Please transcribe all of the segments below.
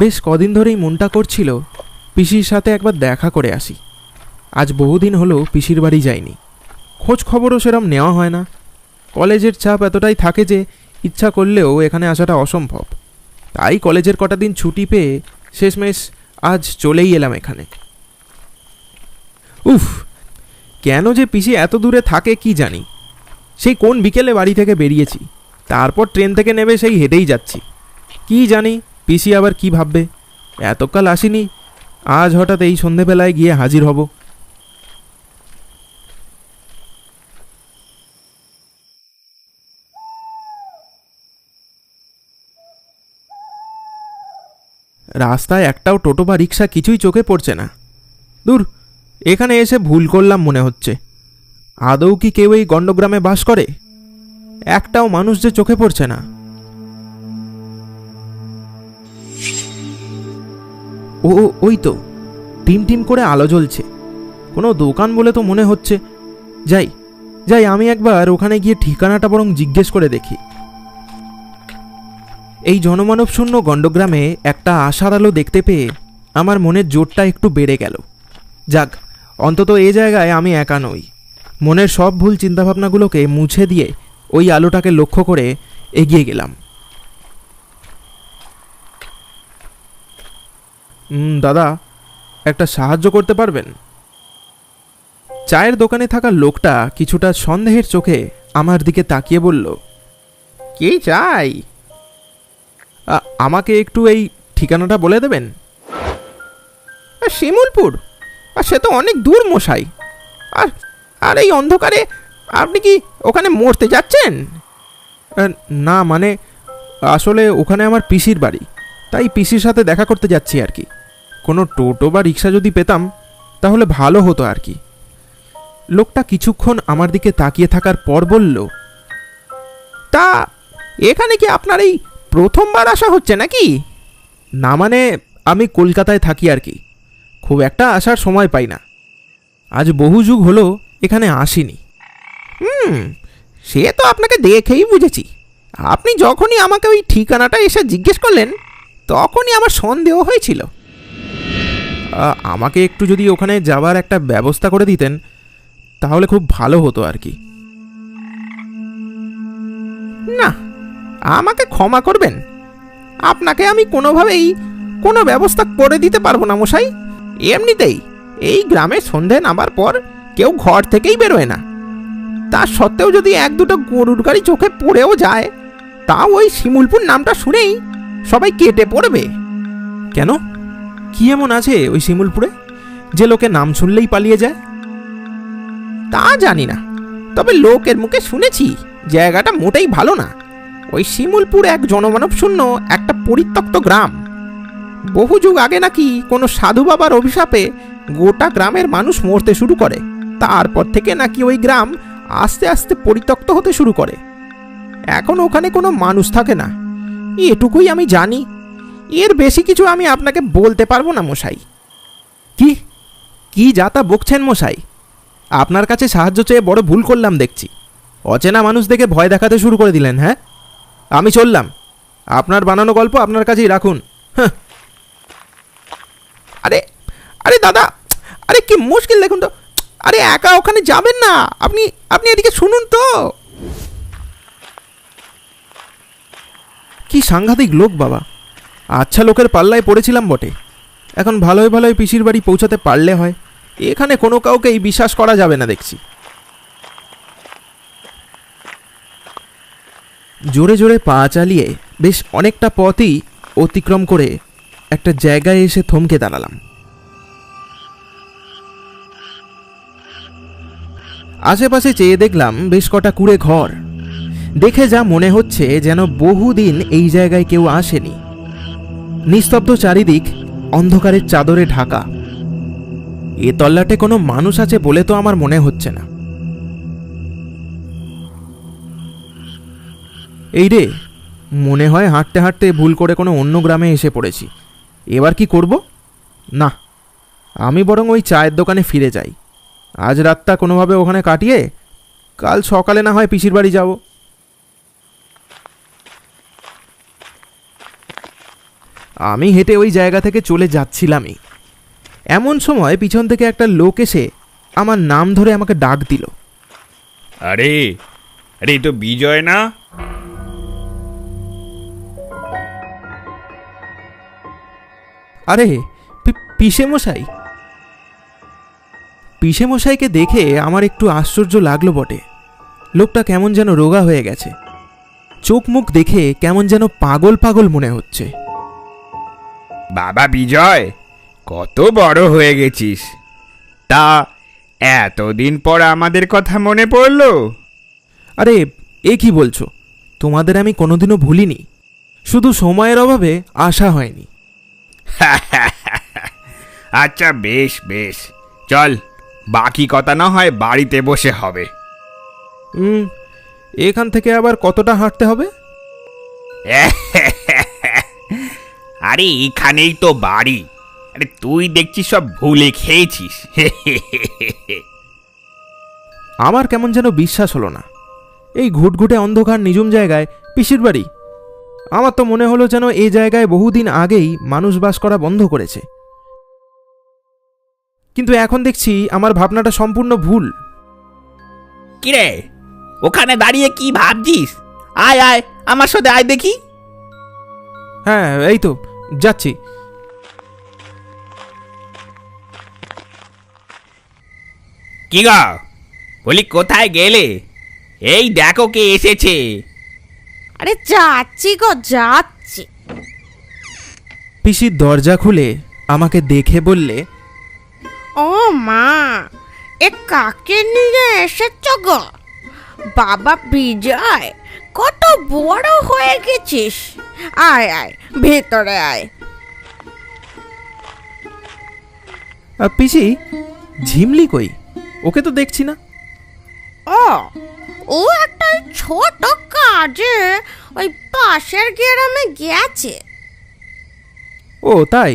বেশ কদিন ধরেই মনটা করছিল পিসির সাথে একবার দেখা করে আসি। আজ বহুদিন হলো পিসির বাড়ি যাইনি, খোঁজ খবরও সেরম নেওয়া হয় না। কলেজের চাপ এতটাই থাকে যে ইচ্ছা করলেও এখানে আসাটা অসম্ভব। তাই কলেজের কটা দিন ছুটি পেয়ে শেষমেশ আজ চলেই এলাম এখানে। উফ, কেন যে পিসি এত দূরে থাকে কি জানি। সেই কোন বিকেলে বাড়ি থেকে বেরিয়েছি, তারপর ট্রেন থেকে নেমে সেই হেঁটেই যাচ্ছি। কি জানি পিসি আবার কি ভাববে। এতকাল আসিনি, আজ হঠাৎ এই সন্ধেবেলায় গিয়ে হাজির হব। রাস্তায় একটাও টোটো বা রিক্সা কিছুই চোখে পড়ছে না। দূর, এখানে এসে ভুল করলাম মনে হচ্ছে। আদৌ কি কেউ এই গণ্ডগ্রামে বাস করে? একটাও মানুষ যে চোখে পড়ছে না। ও ওই তো টিম টিম করে আলো জ্বলছে, কোনো দোকান বলে তো মনে হচ্ছে। যাই যাই, আমি একবার ওখানে গিয়ে ঠিকানাটা বরং জিজ্ঞেস করে দেখি। এই জনমানব শূন্য গণ্ডগ্রামে একটা আশার আলো দেখতে পেয়ে আমার মনের জোরটা একটু বেড়ে গেল। যাক, অন্তত এ জায়গায় আমি একা নই। মনের সব ভুল চিন্তাভাবনাগুলোকে মুছে দিয়ে ওই আলোটাকে লক্ষ্য করে এগিয়ে গেলাম। দাদা, একটা সাহায্য করতে পারবেন? চায়ের দোকানে থাকা লোকটা কিছুটা সন্দেহের চোখে আমার দিকে তাকিয়ে বলল, কি চাই? আমাকে একটু এই ঠিকানাটা বলে দেবেন। শিমুলপুর? সে তো অনেক দূর মশাই। আর আর এই অন্ধকারে আপনি কি ওখানে মরতে যাচ্ছেন? না, মানে আসলে ওখানে আমার পিসির বাড়ি, তাই পিসির সাথে দেখা করতে যাচ্ছি আর কি। কোনো টোটো বা রিক্সা যদি পেতাম তাহলে ভালো হতো আর কি। লোকটা কিছুক্ষণ আমার দিকে তাকিয়ে থাকার পর বলল, তা এখানে কি আপনার এই প্রথমবার আসা হচ্ছে নাকি? না, মানে আমি কলকাতায় থাকি আর কি, খুব একটা আসার সময় পাই না। আজ বহু যুগ হলো এখানে আসিনি। সে তো আপনাকে দেখেই বুঝেছি। আপনি যখনই আমাকে ওই ঠিকানাটা এসে জিজ্ঞেস করলেন তখনই আমার সন্দেহ হয়েছিল। আমাকে একটু যদি ওখানে যাওয়ার একটা ব্যবস্থা করে দিতেন তাহলে খুব ভালো হতো আর কি। না, আমাকে ক্ষমা করবেন, আপনাকে আমি কোনোভাবেই কোনো ব্যবস্থা করে দিতে পারবো না মশাই। এমনিতেই এই গ্রামে সন্ধে নামার পর কেউ ঘর থেকেই বেরোয় না। তা সত্ত্বেও যদি এক দুটো গরুর গাড়ি চোখে পড়েও যায়, তাও ওই শিমুলপুর নামটা শুনেই সবাই কেটে পড়বে। কেন, কি এমন আছে ওই শিমুলপুরে যে লোকে নাম শুনলেই পালিয়ে যায়? তা জানি না, তবে লোকের মুখে শুনেছি জায়গাটা মোটেই ভালো না। ওই শিমুলপুর এক জনমানব শূন্য একটা পরিত্যক্ত গ্রাম। বহু যুগ আগে নাকি কোনো সাধু বাবার অভিশাপে গোটা গ্রামের মানুষ মরতে শুরু করে। তারপর থেকে নাকি ওই গ্রাম আস্তে আস্তে পরিত্যক্ত হতে শুরু করে। এখন ওখানে কোনো মানুষ থাকে না, এটুকুই আমি জানি। এর বেশি কিছু আমি আপনাকে বলতে পারবো না মশাই। কি কি যা তা বকছেন মশাই? আপনার কাছে সাহায্য চেয়ে বড় ভুল করলাম দেখছি। অচেনা মানুষ দেখে ভয় দেখাতে শুরু করে দিলেন। হ্যাঁ, আমি চললাম। আপনার বানানো গল্প আপনার কাছেই রাখুন। আরে আরে দাদা, আরে কি মুশকিল দেখুন তো। আরে একা ওখানে যাবেন না, আপনি আপনি এদিকে শুনুন তো। কি সাংঘাতিক লোক বাবা! আচ্ছা লোকের পাল্লায় পড়েছিলাম বটে। এখন ভালোই ভালোই পিসির বাড়ি পৌঁছাতে পারলে হয়। এখানে কোনো কাউকেই বিশ্বাস করা যাবে না দেখছি। জোরে জোরে পা চালিয়ে বেশ অনেকটা পথই অতিক্রম করে একটা জায়গায় এসে থমকে দাঁড়ালাম। আশেপাশে চেয়ে দেখলাম বেশ কটা কুড়ে ঘর। দেখে যা মনে হচ্ছে যেন বহুদিন এই জায়গায় কেউ আসেনি। নিস্তব্ধ চারিদিক অন্ধকারের চাদরে ঢাকা। এ তল্লাটে কোনো মানুষ আছে বলে তো আমার মনে হচ্ছে না। এই রে, মনে হয় হাঁটতে হাঁটতে ভুল করে কোনো অন্য গ্রামে এসে পড়েছি। এবার কি করব? না, আমি বরং ওই চায়ের দোকানে ফিরে যাই। আজ রাতটা কোনোভাবে ওখানে কাটিয়ে কাল সকালে না হয় পিসির বাড়ি যাব। আমি হেঁটে ওই জায়গা থেকে চলে যাচ্ছিলামই, এমন সময় পিছন থেকে একটা লোক এসে আমার নাম ধরে আমাকে ডাক দিল। আরে আরে, তো বিজয় না? আরে পিসে মশাই। পিসে মশাইকে দেখে আমার একটু আশ্চর্য লাগলো বটে। লোকটা কেমন যেন রোগা হয়ে গেছে, চোখ মুখ দেখে কেমন যেন পাগল পাগল মনে হচ্ছে। বাবা বিজয়, কত বড় হয়ে গেছিস! তা এতদিন পর আমাদের কথা মনে পড়লো? আরে এ কি বলছো? তোমাদের আমি কোনোদিনও ভুলিনি, শুধু সময়ের অভাবে আসা হয়নি। আচ্ছা, বেশ বেশ, চল, বাকি কথা না হয় বাড়িতে বসে হবে। এখান থেকে আবার কতটা হাঁটতে হবে? আরে এখানেই তো বাড়ি। আরে তুই দেখছিস সব ভুলে খেয়েছিস। আমার কেমন যেন বিশ্বাস হলো না, এই ঘুটঘুটে অন্ধকার নিঝুম জায়গায় পিসির বাড়ি। আমার তো মনে হলো যেন এই জায়গায় বহুদিন আগেই মানুষ বাস করা বন্ধ করেছে। কিন্তু এখন দেখছি আমার ভাবনাটা সম্পূর্ণ ভুল। কিরে, ওখানে দাঁড়িয়ে কি ভাবছিস? আয় আয়, আমার সাথে আয় দেখি। হ্যাঁ, এই তো যাচ্ছি। কি গো, বলি কোথায় গেলে? এই দেখো কে এসেছে। আরে যাচ্ছি গো, যাচ্ছি। পিসির দরজা খুলে আমাকে দেখে বললে, ও মা, এ কাকে নিয়ে এসেছ গো? বাবা বিজয়, কত বড় হয়ে গেছিস। আয় আয়, ভেতরে আয়। পিসি, ঝিমলি কই? ওকে তো দেখছি না। ও ও একটা ছোট কাজে ওই পাশের গ্রামে গেছে। ও তাই?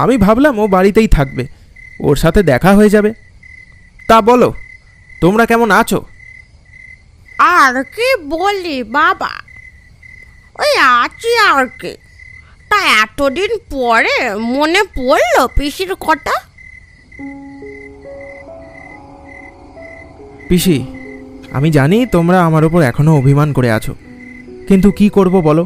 আমি ভাবলাম ও বাড়িতেই থাকবে, ওর সাথে দেখা হয়ে যাবে। তা বলো, তোমরা কেমন আছো? আর কি বলি বাবা, ওই আছি আর কি। তা এতদিন পরে মনে পড়লো পিসির কথা? পিসি, আমি জানি তোমরা আমার ওপর এখনো অভিমান করে আছো, কিন্তু কি করব বলো?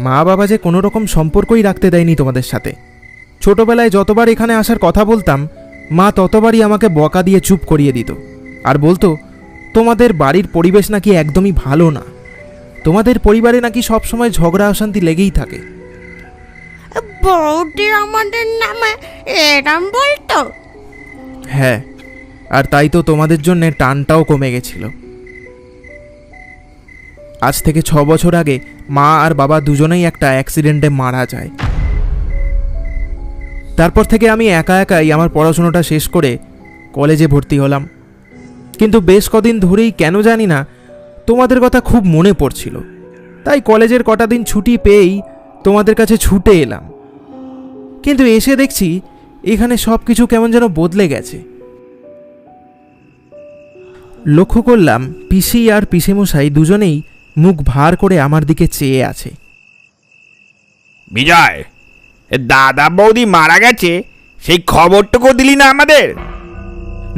মা বাবা যে কোনো রকম সম্পর্কই রাখতে দেয়নি তোমাদের সাথে। ছোটবেলায় যতবার এখানে আসার কথা বলতাম, মা ততবারই আমাকে বকা দিয়ে চুপ করিয়ে দিত, আর বলতো তোমাদের বাড়ির পরিবেশ নাকি একদমই ভালো না, তোমাদের পরিবারে নাকি সবসময় ঝগড়া অশান্তি লেগেই থাকে। বৌদি আমাদের নামে এরম বলতো? হ্যাঁ, আর তাই তো তোমাদের জন্য টানটাও কমে গেছিল। আজ থেকে 6 বছর আগে মা আর বাবা দুজনেই একটা অ্যাক্সিডেন্টে মারা যায়। তারপর থেকে আমি একা একাই আমার পড়াশোনাটা শেষ করে কলেজে ভর্তি হলাম। কিন্তু বেশ কদিন ধরেই কেন জানি না তোমাদের কথা খুব মনে পড়ছিল, তাই কলেজের কটা দিন ছুটি পেয়েই তোমাদের কাছে ছুটে এলাম। কিন্তু এসে দেখছি এখানে সব কিছু কেমন যেন বদলে গেছে। লক্ষ্য করলাম পিসি আর পিসেমশাই দুজনেই মুখ ভার করে আমার দিকে চেয়ে আছে। বিজয়, দাদা বৌদি মারা গেছে, সেই খবরটুকু দিলি না আমাদের?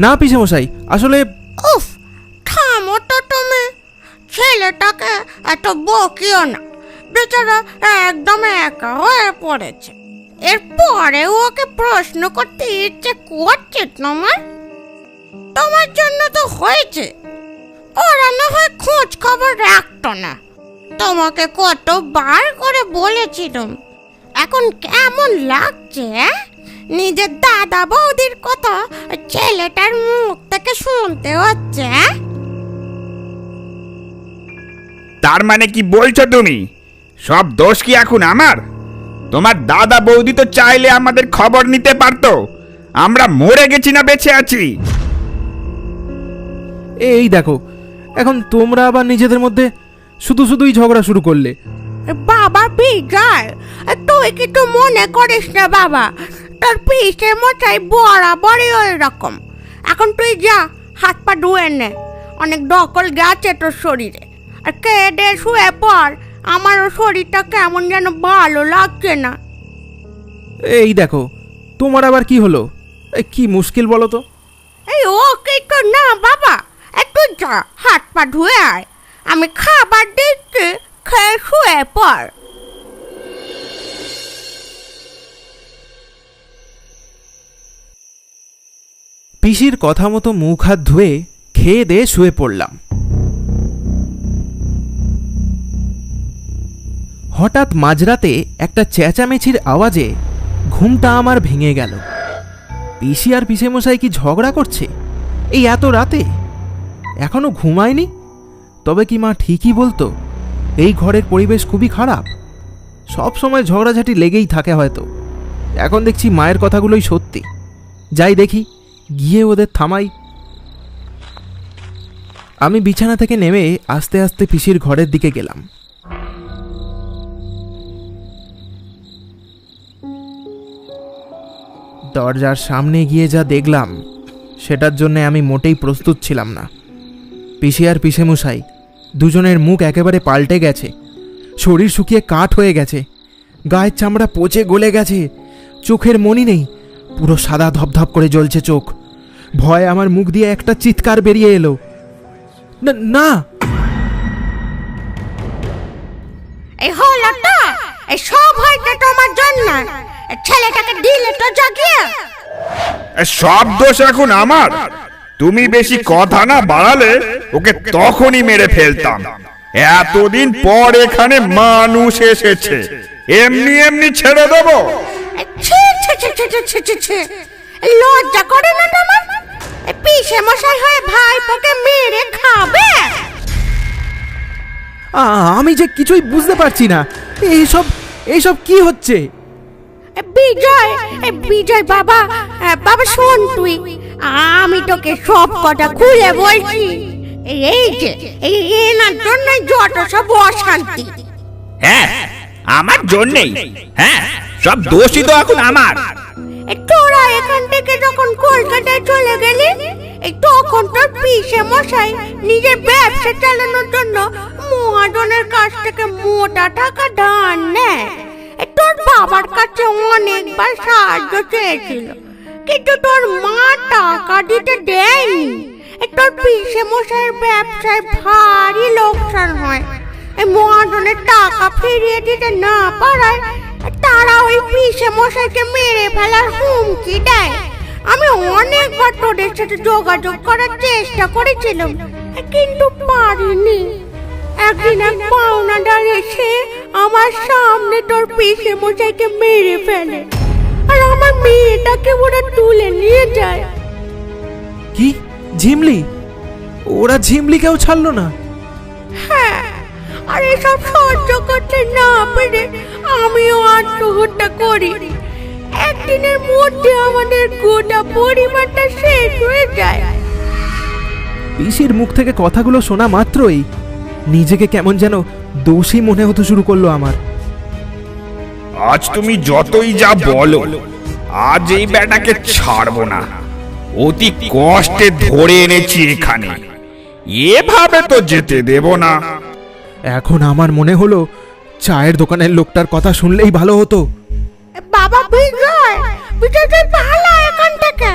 না পিসেমশাই, আসলে উফ, থামো তো তুমি। ছেলেটাকে এত বকিও না, বেচারা একদম একা হয়ে পড়েছে। এরপরে ওকে প্রশ্ন করতে ইচ্ছে করছে তোমার? তোমার জন্য তো হয়েছে, ওরা না হয় খোঁজ খবর রাখতো না। তোমাকে কতবার করে বলেছিলাম। এখন কেমন লাগছে নিজের দাদা বৌদির কথা ছেলেটার মুখ থেকে শুনতে হচ্ছে? তার মানে কি বলছো তুমি? সব দোষ কি এখন আমার? তোমার দাদা বৌদি তো চাইলে আমাদের খবর নিতে পারতো। আমরা মরে গেছি না বেঁচে আছি? এই দেখো, এখন তোমরা আবার নিজেদের মধ্যে শুধুই ঝগড়া শুরু করলে। বাবা বিজয়, তুই কিছু মনে করিস না বাবা, তোর পিসের মশাই বরাবরই ওই রকম। এখন তুই যা, হাত পা ধুয়ে নে, অনেক দখল গেছে তোর শরীরে। আর খেয়ে দে শুয়ে পড়, আমারও শরীরটা কেমন যেন ভালো লাগছে না। এই দেখো, তোমার আবার কি হলো? কি মুশকিল বলো তো? এই ওকে তো না বাবা, একটু যা হাত পা ধুয়ে আয়, আমি খাবার দিচ্ছি, খেয়ে শুয়ে পড়। পিসির কথা মতো মুখ হাত ধুয়ে খেয়ে দিয়ে শুয়ে পড়লাম। হঠাৎ মাঝরাতে একটা চেঁচামেচির আওয়াজে ঘুমটা আমার ভেঙে গেল। পিসি আর পিসেমশাই কি ঝগড়া করছে এই এত রাতে? এখনো ঘুমায়নি? তবে কি মা ঠিকই বলতো, এই ঘরের পরিবেশ খুবই খারাপ, সব সময় ঝগড়াঝাটি লেগেই থাকে হয়তো। এখন দেখছি মায়ের কথাগুলোই সত্যি। যাই দেখি, গিয়ে ওদের থামাই। আমি বিছানা থেকে নেমে আস্তে আস্তে পিসির ঘরের দিকে গেলাম। দরজার সামনে গিয়ে যা দেখলাম সেটার জন্য আমি মোটেই প্রস্তুত ছিলাম না। পিসি আর পিসেমশাই দুজনের মুখ একেবারে পাল্টে গেছে, শরীর শুকিয়ে কাঠ হয়ে গেছে, গায়ের চামড়া পচে গলে গেছে, চোখের মনি নেই, পুরো সাদা ধপধপ করে জ্বলছে চোখ। ভয়ে আমার মুখ দিয়ে একটা চিৎকার বেরিয়ে এলো, না না। এই হলো তো, এই সব হয়েছে তোমার জন্য। ছেলেটাকে দিলে তো জাগিয়ে। সব দোষ এখন আমার। তুমি বেশি কথা না বাড়ালে ওকে তখনই মেরে ফেলতাম। এতদিন পর এখানে মানুষ এসেছে, এমনি এমনি ছেড়ে দেবো? ছি ছি ছি ছি ছি ছি ছি, লজ্জা করে না তোমার? পিসে মশাই হয়ে ভাইপোকে মেরে খাবে? আমি যে কিছুই বুঝতে পারছি না, এইসব এইসব কি হচ্ছে? বিজয়, বিজয় বাবা, বাবা শোন তুই, আমি তোকে সব কথা খুলে বলছি। এই যে এনার জন্য যত সব অশান্তি। হ্যাঁ, আমার জন্যেই। হ্যাঁ, সব দোষই তো এখন আমার। তোরা এখান থেকে যখন কলকাতায় চলে গেলি, তখন তোর পিসে মশাই নিজের ব্যবসা চালানোর জন্য মহাজনের কাছ থেকে মোটা টাকা ধার নেয়। তোর বাবার কাছে অনেকবার সাহায্য চেয়েছিল, কিন্তু তোর মা টাকা দিতে দেয়নি। তোর পিসে মশাইয়ের ব্যবসায় ভারী লোকসান হয়। মহাজনের টাকা ফিরিয়ে দিতে না পারায় তারা ওই পিসে মশাইকে মেরে ফেলার হুমকি দেয়। আমি অনেকবার তোদের সাথে যোগাযোগ করার চেষ্টা করেছিলাম, কিন্তু পারিনি। একদিন এক পাওনাদার এসে আমার সামনে তোর পিসে মশাইকে মেরে ফেলে, আর আমার মেয়েটাকে ওরা তুলে নিয়ে যায়। কি ঝিমলি? ওরা ঝিমলিকেও ছাড়লো না? হ্যাঁ, আর এসব সহ্য করতে না পেরে আমিও আত্মহত্যা করি। একদিনের মধ্যে আমাদের গোটা পরিবারটা শেষ হয়ে যায়। পিসির মুখ থেকে কথাগুলো শোনা মাত্রই নিজেকে কেমন যেন দোষী মনে হতে শুরু করলো আমার। আজ তুমি যতই যা বলো, আজ এই বেটাকে ছাড়বো না। অতি কষ্টে ধরে এনেছি এখানে, এভাবে তো যেতে দেব না। এখন আমার মনে হলো চায়ের দোকানের লোকটার কথা শুনলেই ভালো হতো। বাবা বিজয়, বিজয় তুই পালা এখান থেকে।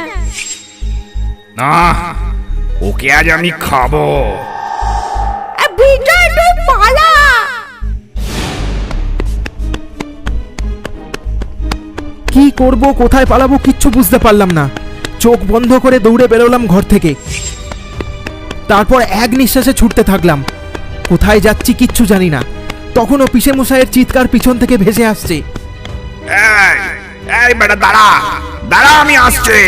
না, ওকে আজ আমি খাবো। বিজয় তুই পালা। কি করব, কোথায় পালাবো কিচ্ছু বুঝতে পারলাম না। চোখ বন্ধ করে দৌড়ে বেরোলাম ঘর থেকে। তারপর এক নিঃশ্বাসে ছুটতে থাকলাম। কোথায় যাচ্ছি কিচ্ছু জানি না। তখনও পিসে মশাইয়ের চিৎকার পিছন থেকে ভেসে আসছে। এই এই বেটা দাঁড়া, দাঁড়া, আমি আসছি।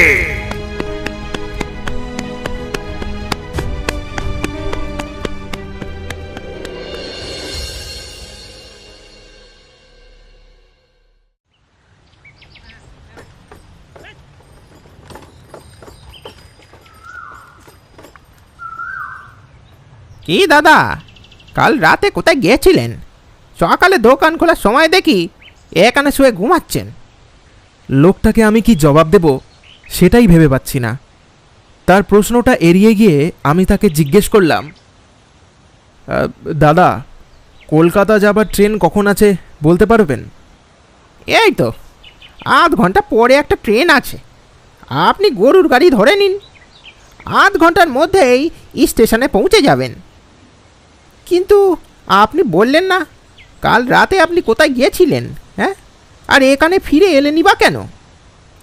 কি দাদা, কাল রাতে কোথায় গিয়েছিলেন? সকালে দোকান খোলার সময় দেখি এখানে শুয়ে ঘুমাচ্ছেন। লোকটাকে আমি কি জবাব দেব সেটাই ভেবে পাচ্ছি না। তার প্রশ্নটা এড়িয়ে গিয়ে আমি তাকে জিজ্ঞেস করলাম, দাদা কলকাতা যাবার ট্রেন কখন আছে বলতে পারবেন? এই তো 8 ঘন্টা পরে একটা ট্রেন আছে, আপনি গরুর গাড়ি ধরে নিন, 8 ঘন্টার মধ্যেই স্টেশনে পৌঁছে যাবেন। কিন্তু আপনি বললেন না কাল রাতে আপনি কোথায় গিয়েছিলেন? হ্যাঁ, আর এখানে ফিরে এলেনই বা কেন?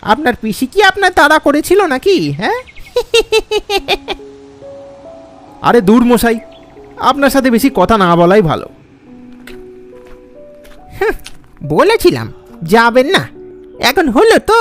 আপনার পিসি কি আপনার তাড়া করেছিল নাকি? হ্যাঁ আরে দূর মশাই, আপনার সাথে বেশি কথা না বলাই ভালো। বলেছিলাম যাবেন না, এখন হলো তো